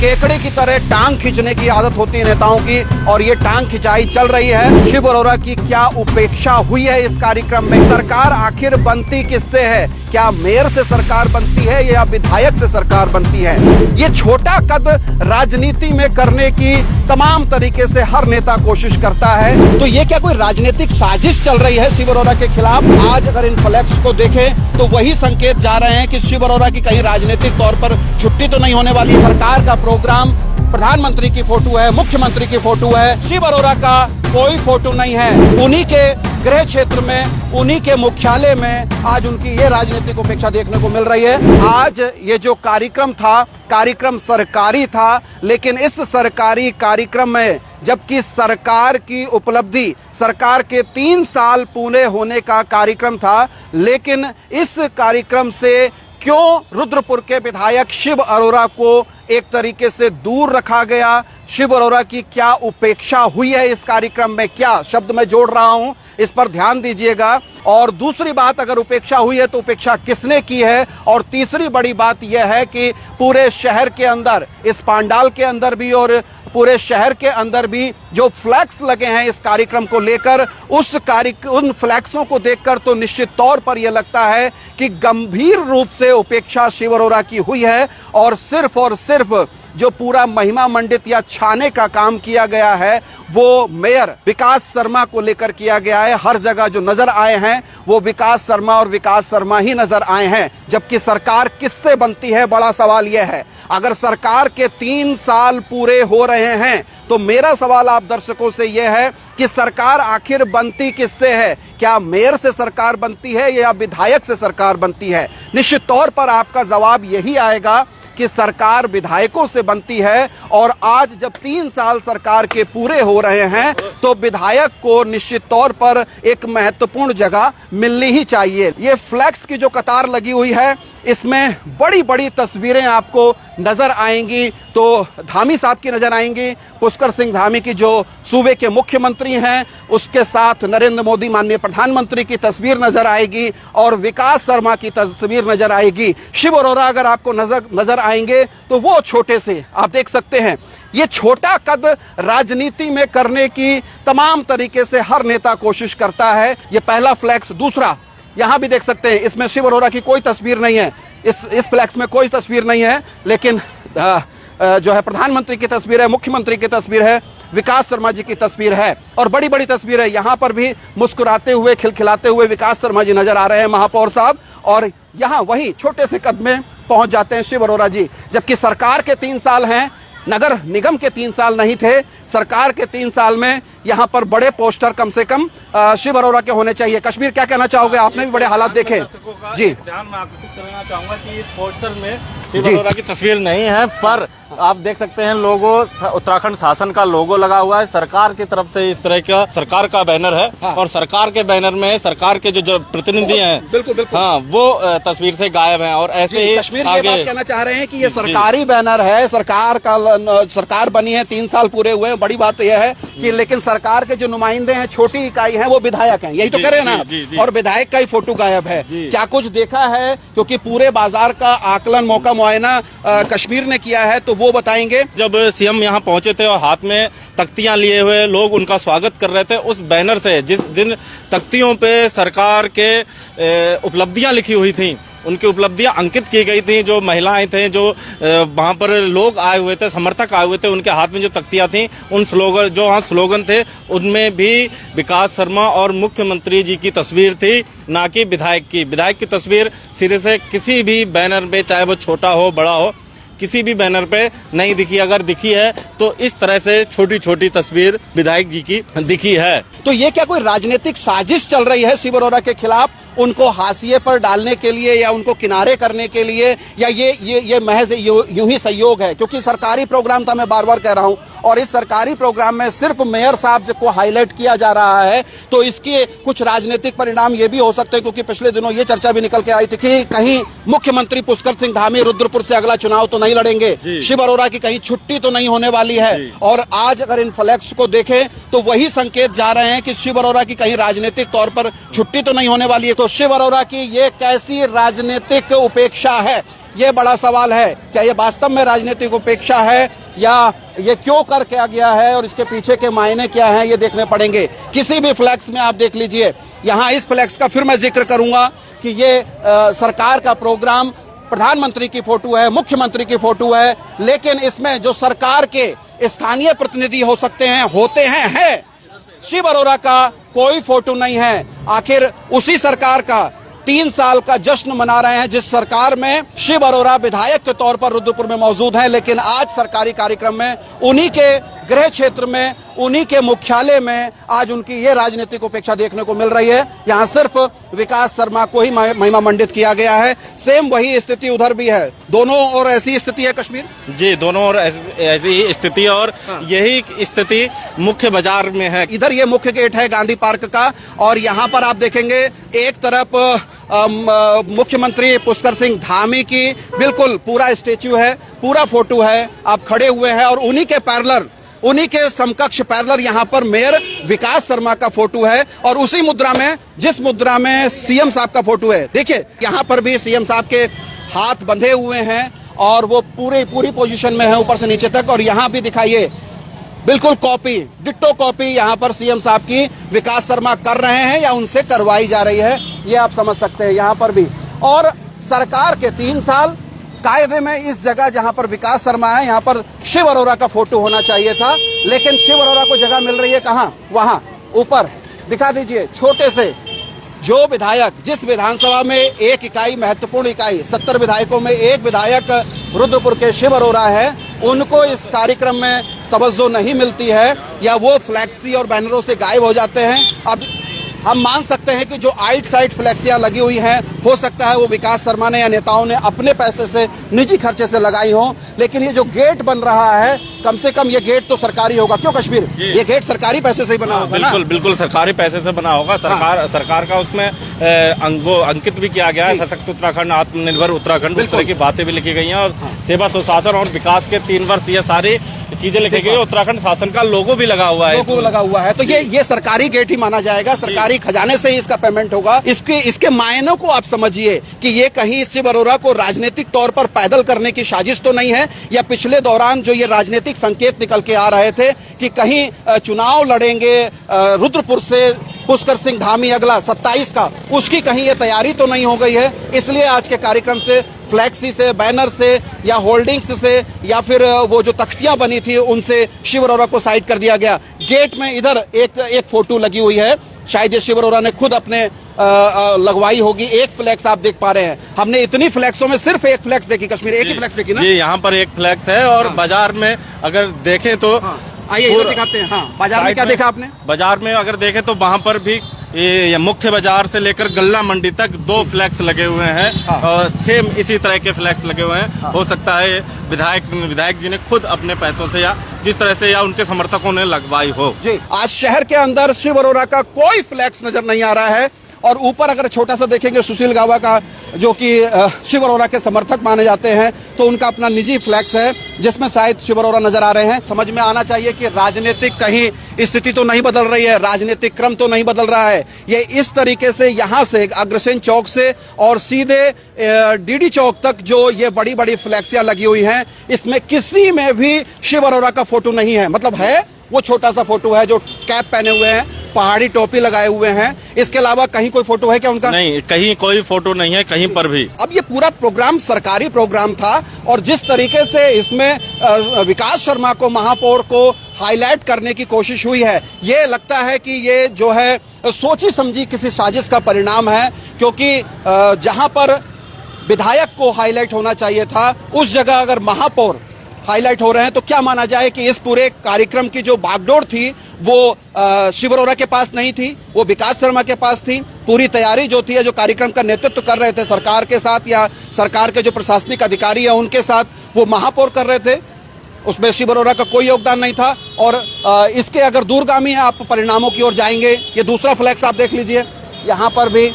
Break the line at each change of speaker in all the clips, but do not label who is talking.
केकड़े की तरह टांग खींचने की आदत होती है नेताओं की, और ये टांग खिंचाई चल रही है। शिव अरोड़ा की क्या उपेक्षा हुई है इस कार्यक्रम में? सरकार आखिर बनती किससे है? क्या मेयर से सरकार बनती है या विधायक से सरकार बनती है? ये छोटा कद राजनीति में करने की तमाम तरीके से हर नेता कोशिश करता है। तो ये क्या कोई राजनीतिक साजिश चल रही है शिव अरोड़ा के खिलाफ? आज अगर इन फ्लैक्स को देखें तो वही संकेत जा रहे हैं कि शिव अरोड़ा की कहीं राजनीतिक तौर पर छुट्टी तो नहीं होने वाली है। सरकार का प्रोग्राम, प्रधानमंत्री की फोटो है, मुख्यमंत्री की फोटो है, शिव अरोड़ा का कोई फोटो नहीं है। उन्हीं के गृह क्षेत्र में, उन्हीं के मुख्यालय में आज उनकी ये राजनीतिक उपेक्षा देखने को मिल रही है। आज ये जो कार्यक्रम था, कार्यक्रम सरकारी था, लेकिन इस सरकारी कार्यक्रम में जबकि सरकार की उपलब्धि, सरकार के 3 साल पूरे होने का कार्यक्रम था, लेकिन इस कार्यक्रम से क्यों रुद्रपुर के विधायक शिव अरोड़ा को एक तरीके से दूर रखा गया? शिव अरोड़ा की क्या उपेक्षा हुई है इस कार्यक्रम में? क्या शब्द मैं जोड़ रहा हूं, इस पर ध्यान दीजिएगा। और दूसरी बात, अगर उपेक्षा हुई है तो उपेक्षा किसने की है? और तीसरी बड़ी बात यह है कि पूरे शहर के अंदर, इस पांडाल के अंदर भी और पूरे शहर के अंदर भी जो फ्लैक्स लगे हैं इस कार्यक्रम को लेकर, उन फ्लैक्सों को देखकर तो निश्चित तौर पर यह लगता है कि गंभीर रूप से उपेक्षा शिव अरोड़ा की हुई है। और सिर्फ जो पूरा महिमा मंडित या छाने का काम किया गया है वो मेयर विकास शर्मा को लेकर किया गया है। हर जगह जो नजर आए हैं वो विकास शर्मा और विकास शर्मा ही नजर आए हैं, जबकि सरकार किससे बनती है? बड़ा सवाल यह है। अगर सरकार के 3 साल पूरे हो रहे हैं तो मेरा सवाल आप दर्शकों से यह है कि सरकार आखिर बनती किससे है? क्या मेयर से सरकार बनती है या विधायक से सरकार बनती है? निश्चित तौर पर आपका जवाब यही आएगा कि सरकार विधायकों से बनती है। और आज जब 3 साल सरकार के पूरे हो रहे हैं तो विधायक को निश्चित तौर पर एक महत्वपूर्ण जगह मिलनी ही चाहिए। ये फ्लैक्स की जो कतार लगी हुई है, इसमें बड़ी बड़ी तस्वीरें आपको नजर आएंगी। तो धामी साहब की नजर आएंगी, पुष्कर सिंह धामी की जो सूबे के मुख्यमंत्री हैं, उसके साथ नरेंद्र मोदी माननीय प्रधानमंत्री की तस्वीर नजर आएगी और विकास शर्मा की तस्वीर नजर आएगी। शिव अरोड़ा अगर आपको नजर आएंगे तो वो छोटे से, आप देख सकते हैं, ये छोटा कद राजनीति में करने की तमाम तरीके से हर नेता कोशिश करता है। ये पहला फ्लैक्स। दूसरा, यहां भी देख सकते हैं, इसमें शिव अरोड़ा की कोई तस्वीर नहीं है, इस फ्लैक्स में कोई तस्वीर नहीं है, लेकिन जो है प्रधानमंत्री की तस्वीर है, मुख्यमंत्री की तस्वीर है, विकास शर्मा जी की तस्वीर है और बड़ी बड़ी तस्वीर है। यहां पर भी मुस्कुराते हुए, खिलखिलाते हुए विकास शर्मा जी नजर आ रहे हैं, महापौर साहब। और यहां वही छोटे से कद में पहुंच जाते हैं शिव अरोड़ा जी, जबकि सरकार के 3 साल हैं, नगर निगम के 3 साल नहीं थे। सरकार के 3 साल में यहाँ पर बड़े पोस्टर कम से कम शिव अरोड़ा के होने चाहिए। कश्मीर, क्या कहना चाहोगे? आपने भी बड़े हालात देखे जी।
ध्यान में आकर्षित करना चाहूंगा कि इस पोस्टर में शिव अरोड़ा की तस्वीर नहीं है, पर आप देख सकते हैं लोगो, उत्तराखंड शासन का लोगो लगा हुआ है। सरकार की तरफ से इस तरह का सरकार का बैनर है। हाँ। और सरकार के बैनर में सरकार के जो प्रतिनिधि हैं, बिल्कुल हाँ, वो तस्वीर से गायब हैं। और ऐसे ही
कश्मीर की बात कहना चाह रहे हैं कि ये सरकारी बैनर है, सरकार बनी है, 3 साल पूरे हुए हैं। बड़ी बात यह है कि लेकिन सरकार के जो नुमाइंदे हैं, छोटी इकाई हैं, वो विधायक हैं, यही तो कह रहे हैं ना। और विधायक का ही फोटो गायब है। क्या कुछ देखा है? क्योंकि पूरे बाजार का आकलन, मौका मुआयना कश्मीर ने किया है, तो वो बताएंगे।
जब सीएम यहाँ पहुंचे थे और हाथ में तख्तियां लिए हुए लोग उनका स्वागत कर रहे थे, उस बैनर से जिन तख्तियों पे सरकार के उपलब्धियां लिखी हुई थी, उनकी उपलब्धियां अंकित की गई थी, जो महिलाएं थे, जो वहां पर लोग आए हुए थे, समर्थक आए हुए थे, उनके हाथ में जो तख्तियां थी, उन स्लोगन, जो वहां स्लोगन थे, उनमें भी विकास शर्मा और मुख्यमंत्री जी की तस्वीर थी, ना कि विधायक की। विधायक की तस्वीर सिरे से किसी भी बैनर पे, चाहे वो छोटा हो बड़ा हो, किसी भी बैनर पे नहीं दिखी। अगर दिखी है तो इस तरह से छोटी छोटी तस्वीर विधायक जी की दिखी है।
तो ये क्या कोई राजनीतिक साजिश चल रही है शिव अरोड़ा के खिलाफ, उनको हाशिए पर डालने के लिए या उनको किनारे करने के लिए, या ये महज यूं ही सहयोग है? क्योंकि सरकारी प्रोग्राम था, मैं बार बार कह रहा हूं, और इस सरकारी प्रोग्राम में सिर्फ मेयर साहब को हाईलाइट किया जा रहा है, तो इसके कुछ राजनीतिक परिणाम ये भी हो सकते हैं। क्योंकि पिछले दिनों ये चर्चा भी निकल के आई थी कि कहीं मुख्यमंत्री पुष्कर सिंह धामी रुद्रपुर से अगला चुनाव तो नहीं लड़ेंगे, शिव अरोड़ा की कहीं छुट्टी तो नहीं होने वाली है। और आज अगर इन फ्लैक्स को देखें तो वही संकेत जा रहे हैं कि शिव अरोड़ा की कहीं राजनीतिक तौर पर छुट्टी तो नहीं होने वाली है। तो शिव अरोड़ा की ये कैसी राजनीतिक उपेक्षा है? ये बड़ा सवाल है। क्या ये वास्तव में राजनीतिक उपेक्षा है या ये क्यों कर किया गया है और इसके पीछे के मायने क्या हैं, ये देखने पड़ेंगे। किसी भी फ्लैक्स में आप देख लीजिए, यहाँ इस फ्लैक्स का फिर मैं जिक्र करूंगा कि ये सरकार का प्रोग्राम, प्रधानमंत्री की फोटो है, मुख्यमंत्री की फोटो है, लेकिन इसमें जो सरकार के स्थानीय प्रतिनिधि हो सकते हैं, होते हैं, है शिव अरोड़ा का कोई फोटो नहीं है। आखिर उसी सरकार का 3 साल का जश्न मना रहे हैं जिस सरकार में शिव अरोड़ा विधायक के तौर पर रुद्रपुर में मौजूद हैं, लेकिन आज सरकारी कार्यक्रम में उन्हीं के गृह क्षेत्र में, उन्हीं के मुख्यालय में आज उनकी ये राजनीतिक उपेक्षा देखने को मिल रही है। यहाँ सिर्फ विकास शर्मा को ही महिमा मंडित किया गया है। सेम वही स्थिति उधर भी है, दोनों और ऐसी स्थिति है कश्मीर जी,
दोनों और ऐसी स्थिति और यही स्थिति मुख्य बाजार में है।
इधर ये मुख्य गेट है गांधी पार्क का और यहाँ पर आप देखेंगे एक तरफ मुख्यमंत्री पुष्कर सिंह धामी की बिल्कुल पूरा स्टेच्यू है, पूरा फोटो है, आप खड़े हुए हैं और उन्हीं के पैरेलल, उन्हीं के समकक्ष पैरेलल यहाँ पर मेयर विकास शर्मा का फोटो है और उसी मुद्रा में, जिस मुद्रा में सीएम साहब का फोटो है, देखिए यहाँ पर भी सीएम साहब के हाथ बंधे हुए हैं और वो पूरी पोजीशन में है ऊपर से नीचे तक। और यहाँ भी दिखाइए बिल्कुल कॉपी, डिट्टो कॉपी यहाँ पर सीएम साहब की विकास शर्मा कर रहे हैं या उनसे करवाई जा रही है, ये आप समझ सकते हैं यहाँ पर भी। और सरकार के 3 साल कायदे में इस जगह जहां पर विकास शर्मा है, यहाँ पर शिव अरोड़ा का फोटो होना चाहिए था, लेकिन शिव अरोड़ा को जगह मिल रही है कहां, वहां ऊपर दिखा दीजिए। छोटे से जो विधायक, जिस विधानसभा में एक इकाई, महत्वपूर्ण इकाई, 70 विधायकों में एक विधायक रुद्रपुर के शिव अरोड़ा है, उनको इस कार्यक्रम में तवज्जो नहीं मिलती है या वो फ्लैक्सी और बैनरों से गायब हो जाते हैं। अब हम मान सकते हैं कि जो आइट साइड फ्लैक्सियां लगी हुई हैं, हो सकता है वो विकास शर्मा ने या नेताओं ने अपने पैसे से, निजी खर्चे से लगाई हो, लेकिन ये जो गेट बन रहा है, कम से कम ये गेट तो सरकारी होगा। क्यों कश्मीर, ये गेट सरकारी पैसे से ही बना होगा?
बिल्कुल सरकारी पैसे से बना होगा। सरकार का उसमें वो अंकित भी किया गया है, सशक्त उत्तराखंड, आत्मनिर्भर उत्तराखंड, इस तरह की बातें भी लिखी गई हैं और सेवा सुशासन और विकास के 3 वर्ष ये सारी चीजें लिखी गई। उत्तराखंड शासन का लोगो भी लगा हुआ है,
लोगो लगा हुआ है, तो ये सरकारी गेट ही माना जाएगा, सरकारी खजाने से ही इसका पेमेंट होगा। इसके मायनों को आप समझिए कि ये कहीं शिव अरोड़ा को राजनीतिक तौर पर पैदल करने की साजिश तो नहीं है, या पिछले दौरान जो ये राजनीतिक संकेत निकल के आ रहे थे कि कहीं चुनाव लड़ेंगे रुद्रपुर से पुष्कर सिंह धामी अगला 27 का, उसकी कहीं ये तैयारी तो नहीं हो गई है। इसलिए आज के कार्यक्रम से फ्लैक्सी से, बैनर से या होल्डिंग्स से या फिर वो जो तख्तियां बनी थी उनसे शिव अरोड़ा को साइड कर दिया गया। गेट में इधर एक फोटो लगी हुई है, शायद ये शिव अरोड़ा ने खुद अपने लगवाई होगी। एक फ्लैक्स आप देख पा रहे हैं, हमने इतनी फ्लैक्सों में सिर्फ एक फ्लैक्स देखी कश्मीर, एक ही फ्लैक्स देखी ना
जी। यहाँ पर एक फ्लैक्स है और बाजार में अगर देखें तो
आइए इधर दिखाते हैं। हाँ, बाजार में क्या देखा आपने? बाजार
में अगर देखें तो वहाँ पर भी ये मुख्य बाजार से लेकर गल्ला मंडी तक 2 फ्लैक्स लगे हुए हैं और सेम इसी तरह के फ्लैक्स लगे हुए हैं। हो सकता है विधायक जी ने खुद अपने पैसों से या जिस तरह से या उनके समर्थकों ने लगवाई हो जी। आज शहर के अंदर शिव अरोड़ा का कोई फ्लैक्स नजर नहीं आ रहा है और ऊपर अगर छोटा सा देखेंगे सुशील गावा का, जो कि शिव अरोड़ा के समर्थक माने जाते हैं, तो उनका अपना निजी फ्लैक्स है जिसमें शायद शिव अरोड़ा नजर आ रहे हैं। समझ में आना चाहिए कि राजनीतिक कहीं स्थिति तो नहीं बदल रही है, राजनीतिक क्रम तो नहीं बदल रहा है। ये इस तरीके से यहाँ से अग्रसेन चौक से और सीधे डीडी चौक तक जो ये बड़ी बड़ी फ्लैक्सियां लगी हुई हैं, इसमें किसी में भी शिव अरोड़ा का फोटो नहीं है। मतलब है वो छोटा सा फोटो है जो कैप पहने हुए हैं, पहाड़ी टोपी लगाए हुए हैं, इसके अलावा कहीं कोई फोटो है क्या उनका? नहीं, कहीं कोई फोटो नहीं है कहीं पर भी।
अब ये पूरा प्रोग्राम सरकारी प्रोग्राम था और जिस तरीके से इसमें विकास शर्मा को, महापौर को हाईलाइट करने की कोशिश हुई है, ये लगता है कि ये जो है सोची समझी किसी साजिश का परिणाम है, क्योंकि जहां पर विधायक को हाईलाइट होना चाहिए था उस जगह अगर महापौर हाईलाइट हो रहे हैं तो क्या माना जाए कि इस पूरे कार्यक्रम की जो बागडोर थी वो शिव अरोड़ा के पास नहीं थी, वो विकास शर्मा के पास थी। पूरी तैयारी जो थी, जो कार्यक्रम का नेतृत्व कर रहे थे सरकार के साथ या सरकार के जो प्रशासनिक अधिकारी है उनके साथ, वो महापौर कर रहे थे, उसमें शिव अरोड़ा का कोई योगदान नहीं था। और इसके अगर दूरगामी आप परिणामों की ओर जाएंगे, ये दूसरा फ्लैक्स आप देख लीजिए, यहाँ पर भी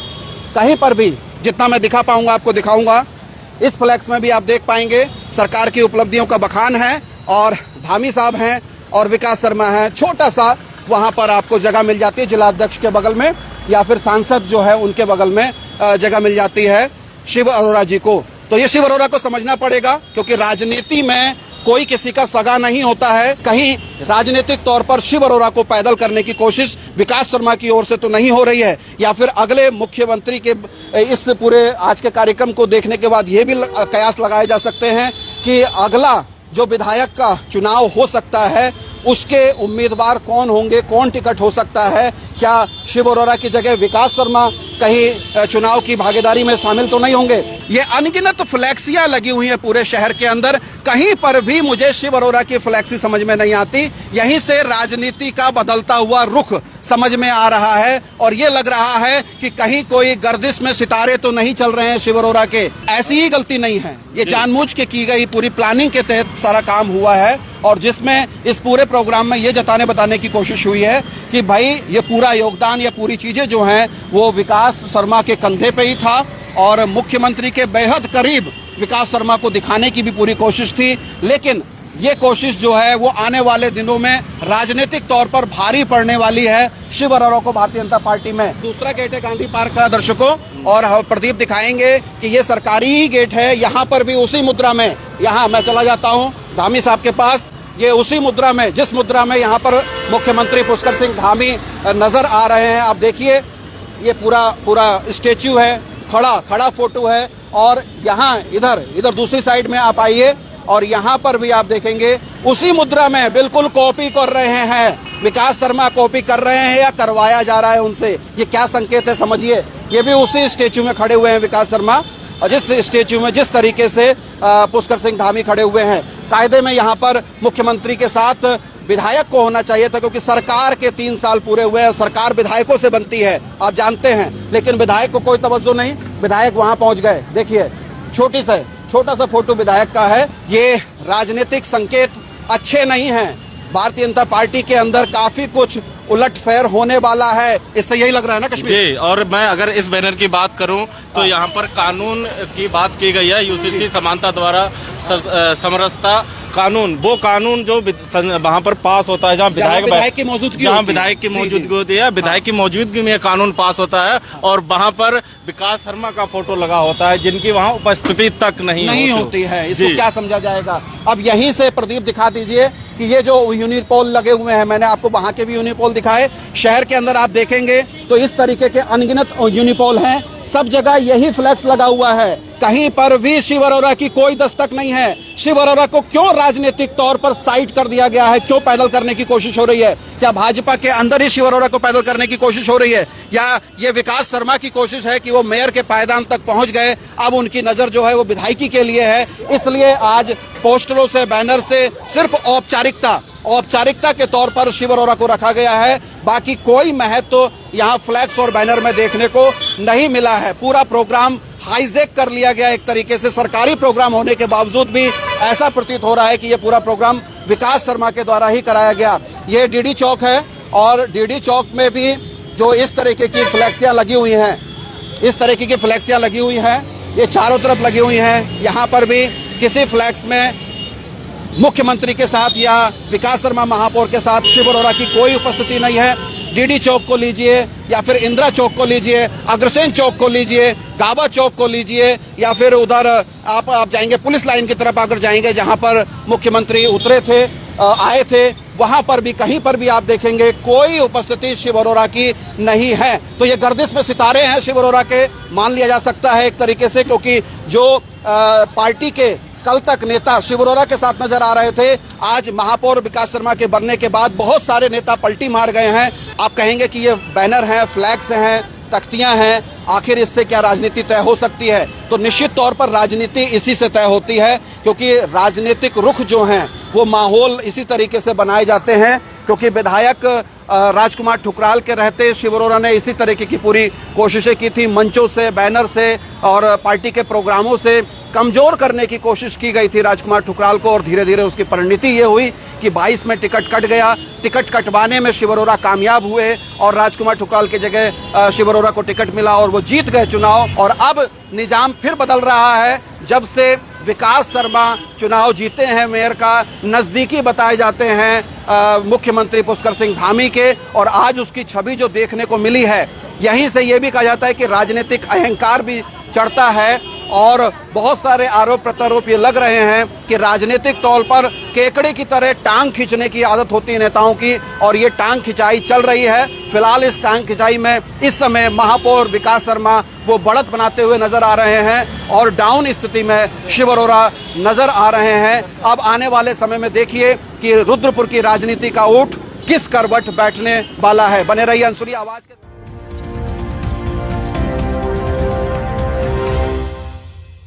कहीं पर भी जितना मैं दिखा पाऊंगा आपको दिखाऊंगा। इस फ्लैक्स में भी आप देख पाएंगे सरकार की उपलब्धियों का बखान है और धामी साहब हैं और विकास शर्मा हैं। छोटा सा वहां पर आपको जगह मिल जाती है जिलाध्यक्ष के बगल में या फिर सांसद जो है उनके बगल में जगह मिल जाती है शिव अरोड़ा जी को। तो ये शिव अरोड़ा को समझना पड़ेगा, क्योंकि राजनीति में कोई किसी का सगा नहीं होता है। कहीं राजनीतिक तौर पर शिव अरोड़ा को पैदल करने की कोशिश विकास शर्मा की ओर से तो नहीं हो रही है, या फिर अगले मुख्यमंत्री के इस पूरे आज के कार्यक्रम को देखने के बाद ये भी कयास लगाए जा सकते हैं कि अगला जो विधायक का चुनाव हो सकता है उसके उम्मीदवार कौन होंगे, कौन टिकट हो सकता है। क्या शिव अरोड़ा की जगह विकास शर्मा कहीं चुनाव की भागीदारी में शामिल तो नहीं होंगे। ये अनगिनत फ्लैक्सियां लगी हुई हैं पूरे शहर के अंदर, कहीं पर भी मुझे शिव अरोड़ा की फ्लैक्सी समझ में नहीं आती। यहीं से राजनीति का बदलता हुआ रुख समझ में आ रहा है और ये लग रहा है कि कहीं कोई गर्दिश में सितारे तो नहीं चल रहे हैं शिव अरोड़ा के। ऐसी ही गलती नहीं है, ये जानबूझ के की गई पूरी प्लानिंग के तहत सारा काम हुआ है, और जिसमें इस पूरे प्रोग्राम में ये जताने बताने की कोशिश हुई है कि भाई ये पूरा योगदान, ये पूरी चीजें जो हैं वो विकास शर्मा के कंधे पे ही था, और मुख्यमंत्री के बेहद करीब विकास शर्मा को दिखाने की भी पूरी कोशिश थी। लेकिन ये कोशिश जो है वो आने वाले दिनों में राजनीतिक तौर पर भारी पड़ने वाली है शिव अरोड़ा को भारतीय जनता पार्टी में। दूसरा गेट है गांधी पार्क का दर्शकों, और प्रदीप दिखाएंगे कि ये सरकारी ही गेट है। यहाँ पर भी उसी मुद्रा में, यहाँ मैं चला जाता हूँ धामी साहब के पास, ये उसी मुद्रा में, जिस मुद्रा में यहाँ पर मुख्यमंत्री पुष्कर सिंह धामी नजर आ रहे हैं। आप देखिए ये पूरा स्टेच्यू है, खड़ा फोटो है, और यहाँ इधर दूसरी साइड में आप आइए और यहाँ पर भी आप देखेंगे उसी मुद्रा में बिल्कुल कॉपी कर रहे हैं विकास शर्मा, कॉपी कर रहे हैं या करवाया जा रहा है उनसे। ये क्या संकेत है समझिए। ये भी उसी स्टेच्यू में खड़े हुए हैं विकास शर्मा, और जिस स्टेच्यू में जिस तरीके से पुष्कर सिंह धामी खड़े हुए हैं। कायदे में यहाँ पर मुख्यमंत्री के साथ विधायक को होना चाहिए था, क्योंकि सरकार के 3 साल पूरे हुए हैं, सरकार विधायकों से बनती है आप जानते हैं, लेकिन विधायक को कोई तवज्जो नहीं। विधायक वहां पहुंच गए, देखिए छोटा सा फोटो विधायक का है। ये राजनीतिक संकेत अच्छे नहीं हैं। भारतीय जनता पार्टी के अंदर काफी कुछ उलटफेर होने वाला है, इससे यही लग रहा है ना कश्मीर
जी। और मैं अगर इस बैनर की बात करूं तो यहाँ पर कानून की बात की गई है, यूसीसी समानता द्वारा समरसता कानून, वो कानून जो वहाँ पर पास होता है जहाँ विधायक की मौजूदगी, जहाँ विधायक की मौजूदगी होती है, विधायक की मौजूदगी में कानून पास होता है, और वहाँ पर विकास शर्मा का फोटो लगा होता है जिनकी वहाँ उपस्थिति तक नहीं
होती है। इसको क्या समझा जाएगा। अब यहीं से प्रदीप दिखा दीजिए कि ये जो यूनिपोल लगे हुए हैं, मैंने आपको वहाँ के भी यूनिपोल दिखाए, शहर के अंदर आप देखेंगे तो इस तरीके के अनगिनत यूनिपोल हैं, सब जगह यही फ्लैक्स लगा हुआ है, कहीं पर भी शिव अरोड़ा की कोई दस्तक नहीं है। शिव अरोड़ा को क्यों राजनीतिक तौर पर साइड कर दिया गया है, क्यों पैदल करने की कोशिश हो रही है? क्या भाजपा के अंदर ही शिव अरोड़ा को पैदल करने की कोशिश हो रही है, या ये विकास शर्मा की कोशिश है कि वो मेयर के पायदान तक पहुंच गए, अब उनकी नजर जो है वो विधायकी के लिए है, इसलिए आज पोस्टरों से, बैनर से सिर्फ औपचारिकता के तौर पर शिव अरोड़ा को रखा गया है। बाकी कोई महत्व तो यहाँ फ्लैक्स और बैनर में देखने को नहीं मिला है। पूरा प्रोग्राम हाईजैक कर लिया गया एक तरीके से, सरकारी प्रोग्राम होने के बावजूद भी ऐसा प्रतीत हो रहा है कि ये पूरा प्रोग्राम विकास शर्मा के द्वारा ही कराया गया। ये डीडी चौक है, और डीडी चौक में भी जो इस तरीके की फ्लैक्सियां लगी हुई हैं, ये चारों तरफ लगी हुई हैं। यहाँ पर भी किसी फ्लैक्स में मुख्यमंत्री के साथ या विकास शर्मा महापौर के साथ शिव अरोड़ा की कोई उपस्थिति नहीं है। डीडी चौक को लीजिए, या फिर इंदिरा चौक को लीजिए, अग्रसेन चौक को लीजिए, गाबा चौक को लीजिए, या फिर उधर आप जाएंगे पुलिस लाइन की तरफ अगर जाएंगे जहां पर मुख्यमंत्री आए थे, वहां पर भी कहीं पर भी आप देखेंगे कोई उपस्थिति शिव अरोड़ा की नहीं है। तो ये गर्दिश में सितारे हैं शिव अरोड़ा के, मान लिया जा सकता है एक तरीके से, क्योंकि जो पार्टी के कल तक नेता शिव अरोड़ा के साथ नजर आ रहे थे, आज महापौर विकास शर्मा के बनने के बाद बहुत सारे नेता पलटी मार गए हैं। आप कहेंगे कि ये बैनर हैं, फ्लैग्स हैं, तख्तियां हैं, आखिर इससे क्या राजनीति तय हो सकती है? तो निश्चित तौर पर राजनीति इसी से तय होती है, क्योंकि राजनीतिक रुख जो हैं वो माहौल इसी तरीके से बनाए जाते हैं। क्योंकि विधायक राजकुमार ठुकराल के रहते शिव अरोड़ा ने इसी तरीके की पूरी कोशिशें की थी, मंचों से, बैनर से और पार्टी के प्रोग्रामों से कमजोर करने की कोशिश की गई थी राजकुमार ठुकराल को, और धीरे धीरे उसकी परिणति ये हुई कि 22 में टिकट कट गया। टिकट कटवाने में शिव अरोड़ा कामयाब हुए और राजकुमार ठुकराल की जगह शिव अरोड़ा को टिकट मिला और वो जीत गए चुनाव। और अब निजाम फिर बदल रहा है, जब से विकास शर्मा चुनाव जीते हैं मेयर का, नजदीकी बताए जाते हैं मुख्यमंत्री पुष्कर सिंह धामी के, और आज उसकी छवि जो देखने को मिली है, यहीं से ये भी कहा जाता है कि राजनीतिक अहंकार भी चढ़ता है और बहुत सारे आरोप प्रत्यारोप ये लग रहे हैं कि राजनीतिक तौर पर केकड़े की तरह टांग खींचने की आदत होती है नेताओं की, और ये टांग खिंचाई चल रही है। फिलहाल इस टांग खिंचाई में इस समय महापौर विकास शर्मा वो बढ़त बनाते हुए नजर आ रहे हैं और डाउन स्थिति में शिव अरोड़ा नजर आ रहे हैं। अब आने वाले समय में देखिए कि रुद्रपुर की राजनीति का ऊँट किस करवट बैठने वाला है। बने रहिए अंसुरी आवाज के